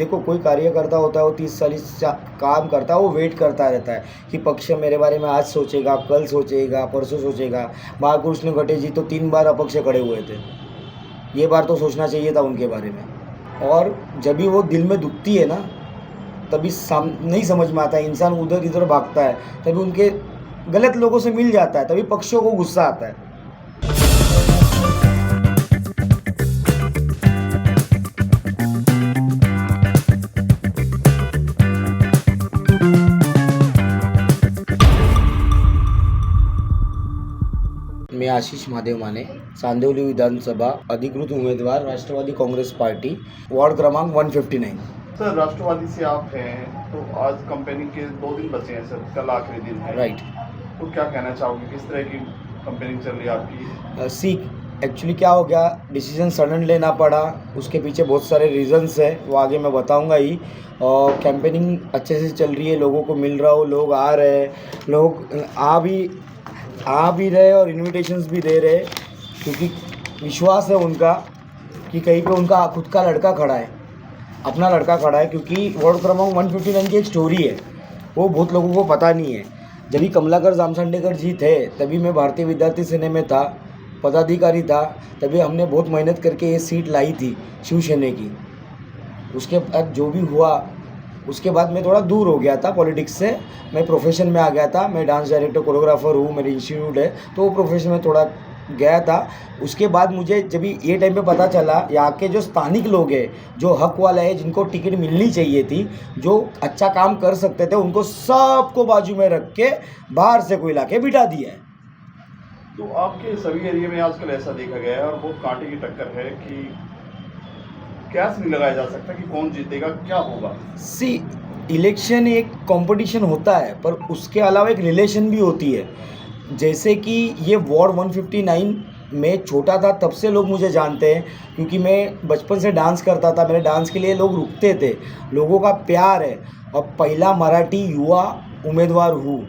देखो कोई कार्यकर्ता होता है वो 30-40 काम करता है, वो वेट करता रहता है कि पक्ष मेरे बारे में आज सोचेगा, कल सोचेगा, परसों सोचेगा। महाकृष्ण गटे जी तो 3 बार अपक्ष खड़े हुए थे, ये बार तो सोचना चाहिए था उनके बारे में। और जब भी वो दिल में दुखती है ना, तभी नहीं समझ में आता है, इंसान उधर इधर भागता है, तभी उनके गलत लोगों से मिल जाता है, तभी पक्षों को गुस्सा आता है। मैं आशीष महादेव माने, चांदिवली विधानसभा अधिकृत उम्मीदवार राष्ट्रवादी कांग्रेस पार्टी, वार्ड क्रमांक 159। सर, राष्ट्रवादी से आप हैं तो आज कंपेनिंग के 2 दिन बचे हैं सर, कल आखिरी दिन है। राइट। तो क्या कहना चाहोगे, किस तरह की कंपेनिंग चल रही है आपकी? सी एक्चुअली क्या हो गया, डिसीजन सडन लेना पड़ा, उसके पीछे बहुत सारे रीजंस है, वो आगे मैं बताऊंगा ही। और कैंपेनिंग अच्छे से चल रही है, लोगों को मिल रहा हो, लोग आ रहे हैं, लोग आ भी रहे और इनविटेशंस भी दे रहे, क्योंकि विश्वास है उनका कि कहीं पे उनका खुद का लड़का खड़ा है, अपना लड़का खड़ा है। क्योंकि वार्ड क्रमांक 159 की एक स्टोरी है, वो बहुत लोगों को पता नहीं है। जब भी कमलाकर जामसंडेकर जी थे, तभी मैं भारतीय विद्यार्थी सेना में था, पदाधिकारी था, तभी हमने बहुत मेहनत करके ये सीट लाई थी शिवसेना की। उसके बाद जो भी हुआ, उसके बाद मैं थोड़ा दूर हो गया था पॉलिटिक्स से, मैं प्रोफेशन में आ गया था। मैं डांस डायरेक्टर कोरियोग्राफर हूँ, मेरी इंस्टीट्यूट है, तो वो प्रोफेशन में थोड़ा गया था। उसके बाद मुझे जब ये टाइम पे पता चला, यहाँ के जो स्थानिक लोग हैं, जो हक वाले हैं, जिनको टिकट मिलनी चाहिए थी, जो अच्छा काम कर सकते थे, उनको सबको बाजू में रख के बाहर से कोई ला के बिठा दिया है। तो आपके सभी एरिया में आजकल ऐसा देखा गया है और बहुत कांटे की टक्कर है कि कैस नहीं लगाया जा सकता कि कौन जीतेगा, क्या होगा। सी इलेक्शन एक कंपटीशन होता है, पर उसके अलावा एक रिलेशन भी होती है। जैसे कि ये वार्ड 159 में छोटा था तब से लोग मुझे जानते हैं, क्योंकि मैं बचपन से डांस करता था, मेरे डांस के लिए लोग रुकते थे, लोगों का प्यार है। और पहला मराठी युवा उम्मीदवार हूँ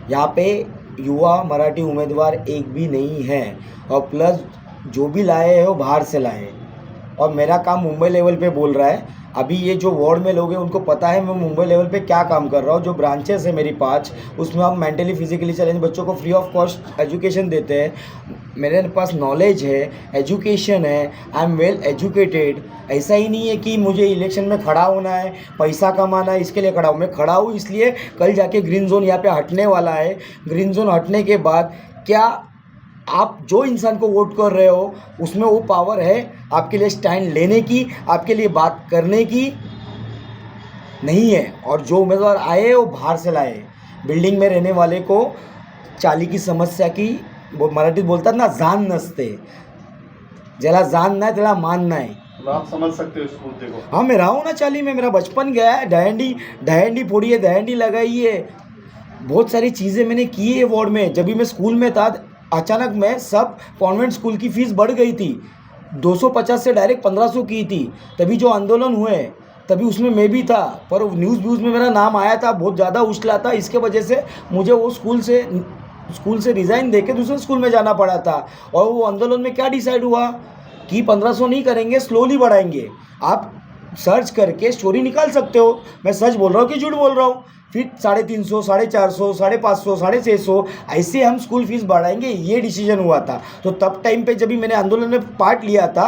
यहाँ पे, युवा मराठी उम्मीदवार एक भी नहीं है। और प्लस जो भी लाए हैं वो बाहर से लाए हैं, और मेरा काम मुंबई लेवल पे बोल रहा है। अभी ये जो वार्ड में लोग हैं उनको पता है मैं मुंबई लेवल पे क्या काम कर रहा हूँ। जो ब्रांचेस है मेरी 5, उसमें हम मेंटली फिजिकली चैलेंज बच्चों को फ्री ऑफ कॉस्ट एजुकेशन देते हैं। मेरे पास नॉलेज है, एजुकेशन है, आई एम वेल एजुकेटेड। ऐसा ही नहीं है कि मुझे इलेक्शन में खड़ा होना है, पैसा कमाना है, इसके लिए खड़ा हूँ। मैं खड़ा हूँ इसलिए कल जाके ग्रीन जोन यहाँ पे हटने वाला है। ग्रीन जोन हटने के बाद क्या आप जो इंसान को वोट कर रहे हो, उसमें वो पावर है आपके लिए स्टैंड लेने की, आपके लिए बात करने की नहीं है। और जो उम्मीदवार आए वो बाहर से लाए। बिल्डिंग में रहने वाले को चाली की समस्या की, वो मराठीत बोलतात ना, जाण नसते, ज्याला जाण नाही त्याला मान नाही। तो आप समझ सकते हो इस मुद्दे को। हाँ, मैं रहा हूँ ना चाली में, मेरा बचपन गया है। दहंडी फोड़ी है, दहंडी लगाई है, बहुत सारी चीज़ें मैंने की है वार्ड में। जब भी मैं स्कूल में था, अचानक में सब कॉन्वेंट स्कूल की फ़ीस बढ़ गई थी, 250 से डायरेक्ट 1500 की थी। तभी जो आंदोलन हुए, तभी उसमें मैं भी था, पर न्यूज़ में मेरा नाम आया था, बहुत ज़्यादा उछला था। इसके वजह से मुझे वो स्कूल से रिज़ाइन दे के दूसरे स्कूल में जाना पड़ा था। और वो आंदोलन में क्या डिसाइड हुआ कि 1500 नहीं करेंगे, स्लोली बढ़ाएंगे। आप सर्च करके स्टोरी निकाल सकते हो, मैं सच बोल रहा हूँ कि झूठ बोल रहा हूँ। फिर 350, 450, 550, 650 ऐसे हम स्कूल फीस बढ़ाएंगे, ये डिसीजन हुआ था। तो तब टाइम पे जब भी मैंने आंदोलन में पार्ट लिया था,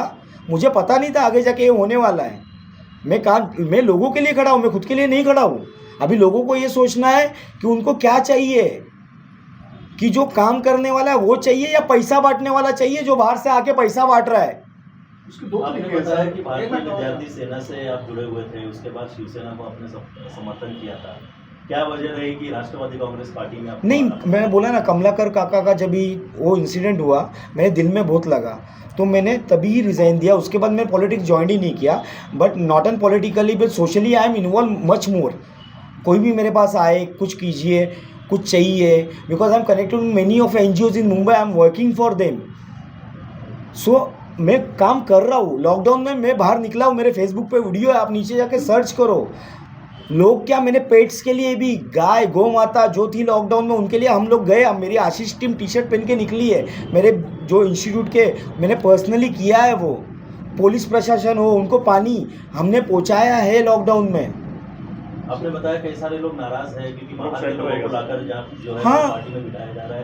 मुझे पता नहीं था आगे जाके ये होने वाला है। मैं लोगों के लिए खड़ा हूँ, मैं खुद के लिए नहीं खड़ा हूँ। अभी लोगों को ये सोचना है कि उनको क्या चाहिए, कि जो काम करने वाला है वो चाहिए या पैसा बांटने वाला चाहिए जो बाहर से आके पैसा बांट रहा है। उसके 2 आपने तरीके बताया हैं कि भारतीय विद्यार्थी सेना से आप जुड़े हुए थे, उसके बाद शिवसेना को आपने समर्थन किया था। क्या वजह रही कि राष्ट्रवादी कांग्रेस पार्टी में आप? नहीं, मैंने बोला ना, कमलाकर काका का जब भी वो इंसिडेंट हुआ, मेरे दिल में बहुत लगा, तो मैंने तभी रिज़ाइन दिया। उसके बाद मैं पॉलिटिक्स ज्वाइन ही नहीं किया, but not an politically but socially I am involve much more. कोई भी मेरे पास आए, कुछ कीजिए, कुछ चाहिए, because I am connected with many of NGOs in Mumbai, I am working for them. So मैं काम कर रहा हूँ। लॉकडाउन में मैं बाहर निकला हूँ, मेरे फेसबुक पे वीडियो है, आप नीचे जाके सर्च करो। लोग क्या, मैंने पेट्स के लिए भी, गाय गौ माता जो थी लॉकडाउन में, उनके लिए हम लोग गए। मेरी आशीष टीम टी-शर्ट पहन के निकली है, मेरे जो इंस्टीट्यूट के, मैंने पर्सनली किया है वो। पुलिस प्रशासन हो, उनको पानी हमने पहुंचाया है लॉकडाउन में। आपने बताया कई सारे लोग नाराज हैं क्योंकि बाहर के लोगों को लाकर जहाँ जो है हाँ। पार्टी में बिठाया जा रहा है,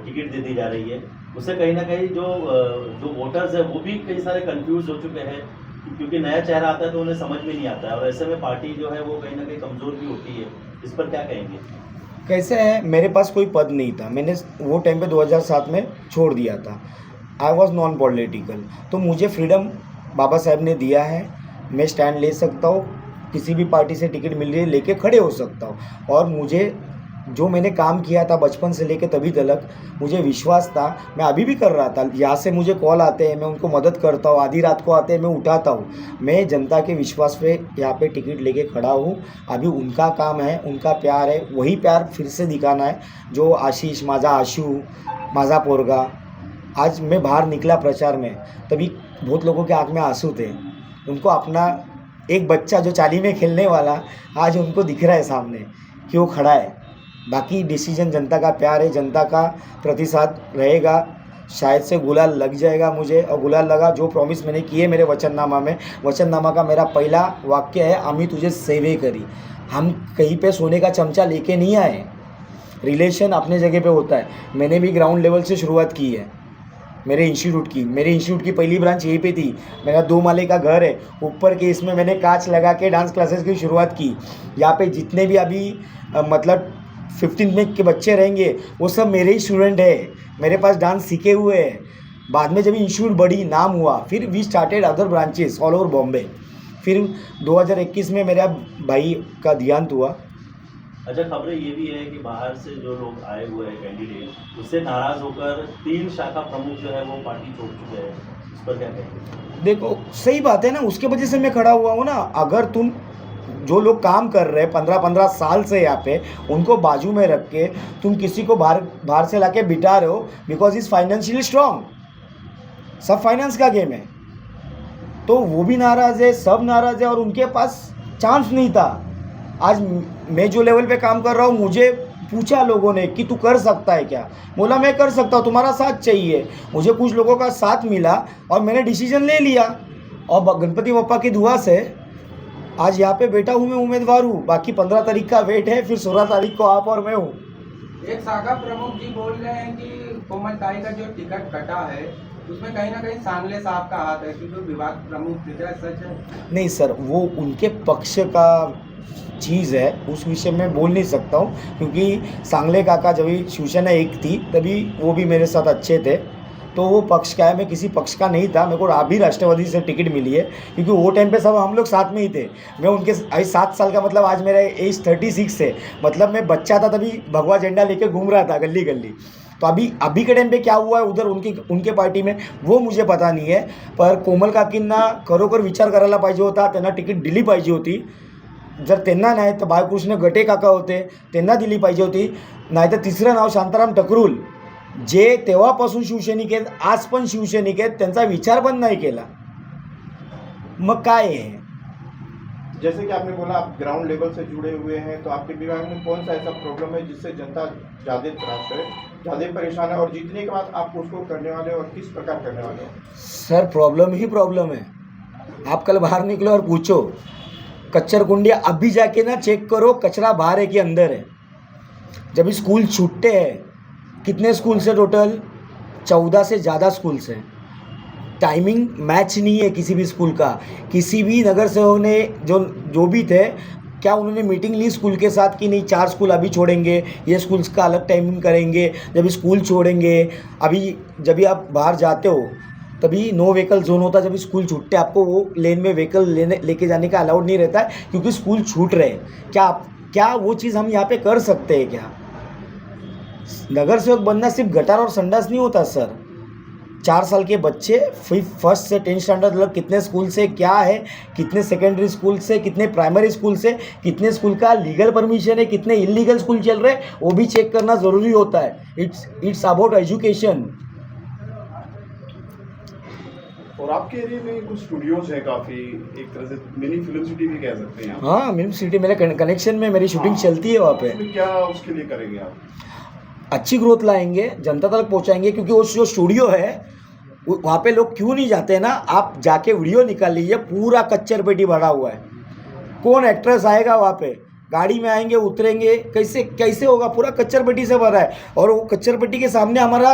टिकट दे दी जा रही है, उससे कहीं ना कहीं जो वोटर्स है वो भी कई सारे कंफ्यूज हो चुके हैं, क्योंकि नया चेहरा आता है तो उन्हें समझ में नहीं आता है, और ऐसे में पार्टी जो है वो कहीं ना कहीं कमज़ोर भी होती है। इस पर क्या कहेंगे? कैसे है, मेरे पास कोई पद नहीं था, मैंने वो टाइम पे 2007 में छोड़ दिया था। आई वॉज नॉन पॉलिटिकल, तो मुझे फ्रीडम बाबा साहब ने दिया है। मैं स्टैंड ले सकता हूँ, किसी भी पार्टी से टिकट मिल रही है लेके खड़े हो सकता हूँ। और मुझे जो मैंने काम किया था बचपन से लेके तभी तक, मुझे विश्वास था, मैं अभी भी कर रहा था। यहाँ से मुझे कॉल आते हैं, मैं उनको मदद करता हूँ, आधी रात को आते हैं, मैं उठाता हूँ। मैं जनता के विश्वास पे यहाँ पे टिकट लेके खड़ा हूँ। अभी उनका काम है, उनका प्यार है, वही प्यार फिर से दिखाना है जो आशीष, माझा आशू, माझा पोरगा। आज मैं बाहर निकला प्रचार में, तभी बहुत लोगों के आँख में आंसू थे। उनको अपना एक बच्चा जो चाली में खेलने वाला आज उनको दिख रहा है सामने कि वो खड़ा है। बाकी डिसीजन जनता का प्यार है, जनता का प्रतिसाद रहेगा। शायद से गुलाल लग जाएगा मुझे, और गुलाल लगा, जो प्रॉमिस मैंने किए मेरे वचननामा में, वचननामा का मेरा पहला वाक्य है, आम्ही तुझे सेवे करी। हम कहीं पे सोने का चमचा लेके नहीं आए। रिलेशन अपने जगह पे होता है। मैंने भी ग्राउंड लेवल से शुरुआत की है मेरे इंस्टीट्यूट की पहली ब्रांच यहीं पे थी। मेरा 2 माले का घर है, ऊपर के इसमें मैंने कांच लगा के डांस क्लासेस की शुरुआत की। यहाँ पे जितने भी अभी मतलब 15 में के बच्चे रहेंगे वो सब मेरे ही स्टूडेंट है, मेरे पास डांस सीखे हुए हैं। बाद में जब इंस्टीट्यूट बड़ी नाम हुआ, फिर we started other branches all over Bombay. फिर 2021 में मेरा भाई का देहांत हुआ। अच्छा, खबरें ये भी है कि बाहर से जो लोग आए हुए हैं कैंडिडेट, उससे नाराज होकर 3 शाखा प्रमुख जो है वो पार्टी छोड़ चुके हैं। इस पर क्या कहेंगे? देखो सही बात है ना, उसके वजह से मैं खड़ा हुआ हूँ ना। अगर तुम जो लोग काम कर रहे हैं 15-15 साल से यहाँ पे, उनको बाजू में रख के तुम किसी को बाहर से लाके बिठा रहे हो, बिकॉज इज फाइनेंशियली स्ट्रांग। सब फाइनेंस का गेम है, तो वो भी नाराज़ है, सब नाराज़ है, और उनके पास चांस नहीं था। आज मैं जो लेवल पे काम कर रहा हूँ, मुझे पूछा लोगों ने कि तू कर सकता है क्या? बोला मैं कर सकता हूँ, तुम्हारा साथ चाहिए। मुझे कुछ लोगों का साथ मिला और मैंने डिसीजन ले लिया, और गणपति बप्पा की दुआ से आज यहाँ पे बैठा हूँ, मैं उम्मीदवार हूँ। बाकी 15 तारीख का वेट है, फिर 16 तारीख को आप और मैं हूँ। एक शाखा प्रमुख जी बोल रहे हैं कि कोमल ताई का जो टिकट कटा है उसमें कहीं ना कहीं सांगले साहब का हाथ है, क्योंकि विभाग प्रमुख थे। क्या सच है? नहीं सर, वो उनके पक्ष का चीज़ है, उस विषय में बोल नहीं सकता हूँ, क्योंकि सांगले काका जब शिवसेना एक थी तभी वो भी मेरे साथ अच्छे थे, तो वो पक्ष का है। मैं किसी पक्ष का नहीं था, मेरे को अभी राष्ट्रवादी से टिकट मिली है, क्योंकि वो टाइम पे सब हम लोग साथ में ही थे। मैं उनके आज 7 साल का मतलब आज मेरा एज 36 है, मतलब मैं बच्चा था तभी भगवा झंडा लेके घूम रहा था गली गली। तो अभी के टाइम पे क्या हुआ है उधर उनके पार्टी में वो मुझे पता नहीं है, पर कोमल काकींना खरोखर विचार करायला पाहिजे होता, त्यांना तिकीट दिली पाहिजे होती। जर त्यांना नाही तर बाळकृष्ण गटे काका होते, त्यांना दिली पाहिजे होती। नाहीतर तिसरं नाव शांताराम टकरूल, जे तेव्हापासून शिवसैनिक आहेत, आज पण शिवसैनिक आहेत, त्यांचा विचार पण नाही केला। मग काय आहे? जैसे कि आपने बोला आप ग्राउंड लेवल से जुड़े हुए हैं, तो आपके विभाग में कौन सा ऐसा प्रॉब्लम है जिससे जनता ज़्यादा त्रास है, ज़्यादा परेशान है, और जीतने के बाद आप उसको करने वाले हो और किस प्रकार करने वाले हो? सर प्रॉब्लम ही प्रॉब्लम है। आप कल बाहर निकलो और पूछो, कच्चर कुंडिया अभी जाके ना चेक करो, कचरा बाहर है कि अंदर है। जब स्कूल छूटते हैं, कितने स्कूल से टोटल 14 से ज़्यादा स्कूल से, टाइमिंग मैच नहीं है किसी भी स्कूल का। किसी भी नगर सेवक ने जो भी थे, क्या उन्होंने मीटिंग ली स्कूल के साथ कि नहीं 4 स्कूल अभी छोड़ेंगे, ये स्कूल्स का अलग टाइमिंग करेंगे, जब स्कूल छोड़ेंगे। अभी जब भी आप बाहर जाते हो तभी नो व्हीकल जोन होता, जब स्कूल छूटते आपको वो लेन में व्हीकल लेके जाने का अलाउड नहीं रहता है, क्योंकि स्कूल छूट रहे हैं। क्या वो चीज़ हम यहाँ पे कर सकते हैं क्या? नगर सेवक बनना सिर्फ गटार और संडास नहीं होता सर। 4 साल के बच्चे फर्स्ट से 10 स्टैंडर्ड तक कितने स्कूल से क्या है, कितने सेकेंडरी स्कूल से, कितने प्राइमरी स्कूल से, कितने स्कूल का लीगल परमिशन है, कितने इलीगल स्कूल चल रहे हैं, वो भी चेक करना ज़रूरी होता है। It's about education. और आपके एरिया में कुछ स्टूडियोज हैं काफ़ी, एक तरह से मिनी फिल्म सिटी भी कह सकते हैं आप। हाँ, मिल्क सिटी मेरे कनेक्शन में मेरी शूटिंग चलती है वहाँ पे। उसमें क्या उसके लिए करेंगे आप? अच्छी ग्रोथ लाएंगे, जनता तक पहुँचाएंगे, क्योंकि वो जो स्टूडियो है वहाँ पे लोग क्यों नहीं जाते ना, आप जाके वीडियो निकाल लीजिए, पूरा कच्चर पेटी भरा हुआ है। कौन एक्ट्रेस आएगा वहाँ पे, गाड़ी में आएंगे उतरेंगे, कैसे कैसे होगा, पूरा कच्चर पेटी से भरा है। और वो कच्चर पेटी के सामने हमारा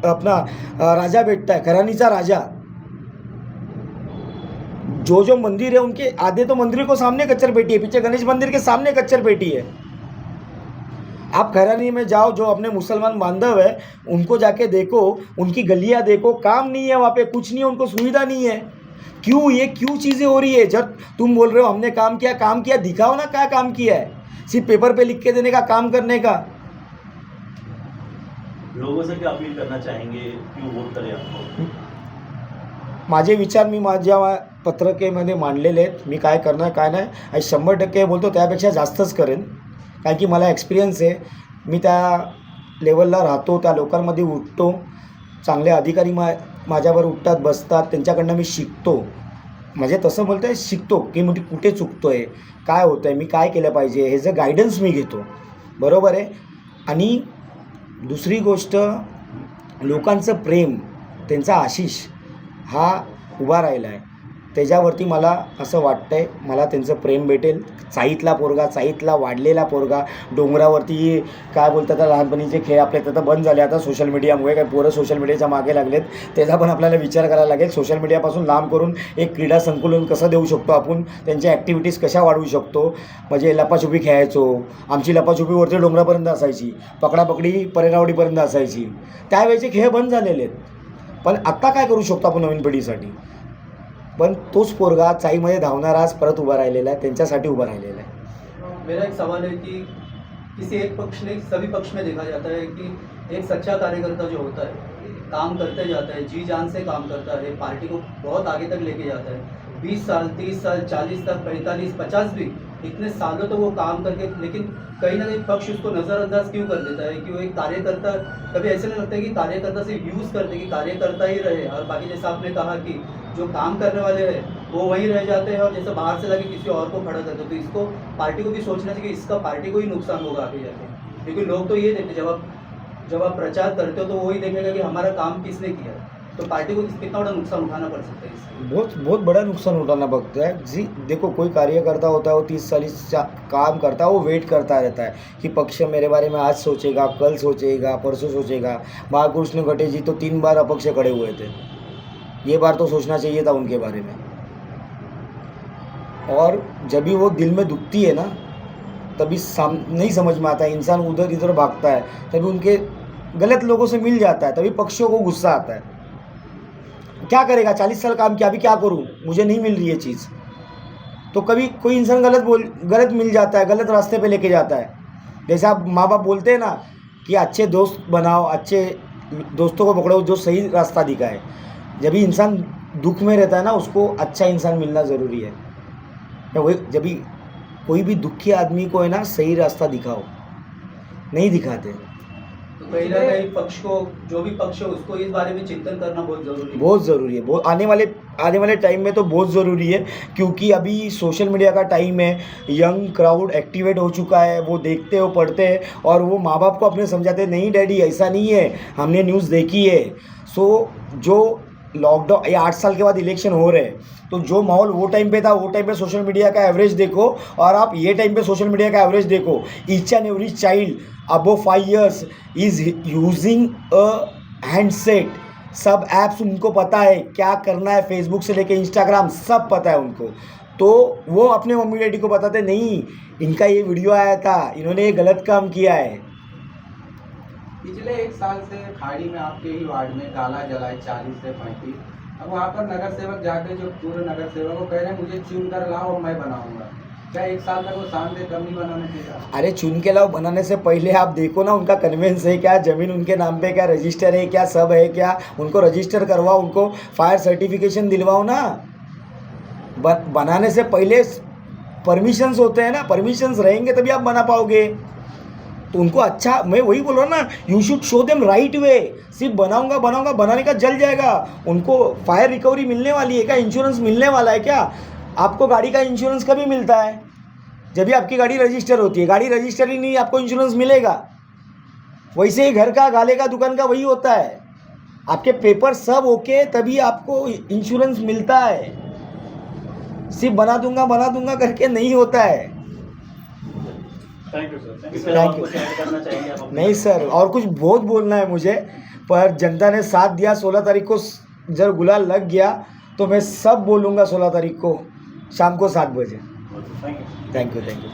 अपना राजा बैठता है, खरानीचा राजा। जो मंदिर है उनके आधे तो मंदिर को सामने कच्चर पेटी है, पीछे गणेश मंदिर के सामने कच्चर पेटी है। आप खैरानी में जाओ, जो अपने मुसलमान बांधव है उनको जाके देखो, उनकी गलियां देखो, काम नहीं है वहाँ पे, कुछ नहीं है, उनको सुविधा नहीं है। क्यों ये क्यों चीज़ें हो रही है? जब तुम बोल रहे हो हमने काम किया, दिखाओ ना क्या काम किया है। सिर्फ पेपर पे लिख के देने का, काम करने का। लोगों से क्या अपील करना चाहेंगे, क्यों वोट करें आपको? माझे विचार मी माझ्या पत्रकेमध्ये मांडलेले आहेत। मी काय करणार काय नाही आणि 100% बोलतो त्यापेक्षा जास्तच करेन, कारण की मला एक्सपिरियन्स आहे। मी त्या लेवलला राहतो, त्या लोकांमध्ये उठतो, चांगले अधिकारी माझ्यावर उठतात बसतात, त्यांच्याकडनं मी शिकतो। म्हणजे तसं बोलतं आहे शिकतो की मी कुठे चुकतो आहे, काय होतं आहे, मी काय केलं पाहिजे, हे जे गायडन्स मी घेतो, बरोबर आहे। आणि दुसरी गोष्ट, लोकांचं प्रेम, त्यांचा आशिष हा उभा राहिला आहे, त्याच्यावरती मला असं वाटतं आहे मला त्यांचं प्रेम भेटेल। चाईतला पोरगा, चाईतला वाढलेला पोरगा, डोंगरावरती काय बोलतात लहानपणीचे खेळ आपले तर बंद झाले आता सोशल मीडियामुळे, काय पोरं सोशल मीडियाच्या मागे लागलेत, त्याचा पण आपल्याला विचार करायला लागेल। सोशल मीडियापासून लांब करून एक क्रीडा संकुलन कसं देऊ शकतो आपण, त्यांच्या ॲक्टिव्हिटीज कशा वाढवू शकतो। म्हणजे लपाछुपी खेळायचो, आमची लपाछुपीवरती डोंगरापर्यंत असायची, पकडापकडी परेरावडीपर्यंत असायची, त्यावेळेचे खेळ बंद झालेले आहेत। पण आत्ता काय करू शकतो आपण नवीन पिढीसाठी? पण तोच पोरगा चाईमध्ये धावणारा आज परत उभा राहिलेला आहे, त्यांच्यासाठी उभा राहिलेला आहे। मेरा एक सवाल है कि किसी एक पक्ष ने, सभी पक्ष में देखा जाता है कि एक सच्चा कार्यकर्ता जो होता है काम करते जाता है, जी जान से काम करता है, पार्टी को बहुत आगे तक लेके जाता है। 20 साल 30 साल 40 तक 45 50 भी इतने सालों तो वो काम करके, लेकिन कहीं ना कहीं पक्ष उसको नज़रअंदाज क्यों कर देता है कि वो एक कार्यकर्ता, कभी ऐसे नहीं लगता कि कार्यकर्ता से यूज़ करते कि कार्यकर्ता ही रहे, और बाकी जैसे आपने कहा कि जो काम करने वाले हैं वो वहीं रह जाते हैं, और जैसे बाहर से लाके किसी और को खड़ा करते, तो इसको पार्टी को भी सोचना चाहिए कि इसका पार्टी को ही नुकसान होगा आगे जाके। क्योंकि लोग तो ये देखते, जब आप प्रचार करते हो तो वही देखेगा कि हमारा काम किसने किया, तो पार्टी को कितना बड़ा नुकसान उठाना पड़ सकता है इससे। बहुत बड़ा नुकसान उठाना पड़ता है जी। देखो कोई कार्यकर्ता होता है वो 30-40 काम करता है, वो वेट करता रहता है कि पक्ष मेरे बारे में आज सोचेगा, कल सोचेगा, परसों सोचेगा। महाकृष्ण गटे जी तो 3 बार अपक्ष खड़े हुए थे, ये बार तो सोचना चाहिए था उनके बारे में। और जब भी वो दिल में दुखती है ना, तभी नहीं समझ में आता है, इंसान उधर इधर भागता है, तभी उनके गलत लोगों से मिल जाता है, तभी पक्षों को गुस्सा आता है। क्या करेगा, 40 साल काम किया, अभी क्या करूं, मुझे नहीं मिल रही है चीज़। तो कभी कोई इंसान गलत मिल जाता है, गलत रास्ते पे लेके जाता है। जैसे आप माँ बाप बोलते हैं ना कि अच्छे दोस्त बनाओ, अच्छे दोस्तों को पकड़ो जो सही रास्ता दिखाए। जब भी इंसान दुख में रहता है ना, उसको अच्छा इंसान मिलना ज़रूरी है। वही जब भी कोई भी दुखी आदमी को है ना सही रास्ता दिखाओ, नहीं दिखाते। तो कहीं ना कहीं पक्ष को, जो भी पक्ष है उसको इस बारे में चिंतन करना बहुत ज़रूरी है। बहुत ज़रूरी है, बहुत आने वाले टाइम में तो बहुत ज़रूरी है, क्योंकि अभी सोशल मीडिया का टाइम है, यंग क्राउड एक्टिवेट हो चुका है, वो देखते हो पढ़ते हैं और वो माँ बाप को अपने समझाते नहीं डैडी ऐसा नहीं है, हमने न्यूज़ देखी है। सो जो लॉकडाउन, ये 8 साल के बाद इलेक्शन हो रहे हैं, तो जो माहौल वो टाइम पे था, वो टाइम पे सोशल मीडिया का एवरेज देखो और आप ये टाइम पे सोशल मीडिया का एवरेज देखो। Each and every child above 5 years is using a handset. सब ऐप्स उनको पता है क्या करना है, फेसबुक से लेके इंस्टाग्राम सब पता है उनको। तो वो अपने मम्मी डैडी को बताते नहीं, इनका ये वीडियो आया था, इन्होंने ये गलत काम किया है। पिछले 1 साल से खाड़ी में आपके ही वार्ड में गाला जलाए 40 से 35। अब वहाँ पर नगर सेवक जाके, जो पूर्व नगर सेवक वो कह रहे हैं मुझे चुन कर लाओ और मैं बनाऊंगा। क्या 1 साल तक वो शानदार कम नहीं बनाने चाहिए? अरे चुन के लाओ बनाने से पहले आप देखो ना उनका कन्वेंस है क्या, ज़मीन उनके नाम पे क्या रजिस्टर है क्या, सब है क्या, उनको रजिस्टर करवाओ, उनको फायर सर्टिफिकेशन दिलवाओ ना। बनाने से पहले परमिशंस होते हैं ना, परमिशंस रहेंगे तभी आप बना पाओगे। तो उनको अच्छा, मैं वही बोल रहा हूँ ना, you should show them right way. सिर्फ बनाऊंगा बनाने का जल जाएगा। उनको फायर रिकवरी मिलने वाली है क्या, इंश्योरेंस मिलने वाला है क्या? आपको गाड़ी का इंश्योरेंस कभी मिलता है? जब भी आपकी गाड़ी रजिस्टर होती है। गाड़ी रजिस्टर ही नहीं, आपको इंश्योरेंस मिलेगा। वैसे ही घर का, गाले का, दुकान का वही होता है। आपके पेपर सब ओके तभी आपको इंश्योरेंस मिलता है, सिर्फ बना दूंगा करके नहीं होता है। Thank you sir, thank you इसके अलावा Thank you. कुछ ऐड करना चाहेंगे आप अपने? नहीं सर, और कुछ बहुत बोलना है मुझे, पर जनता ने साथ दिया। 16 तारीख को जब गुलाल लग गया तो मैं सब बोलूँगा 16 तारीख को शाम को 7 बजे। Thank you. Thank you.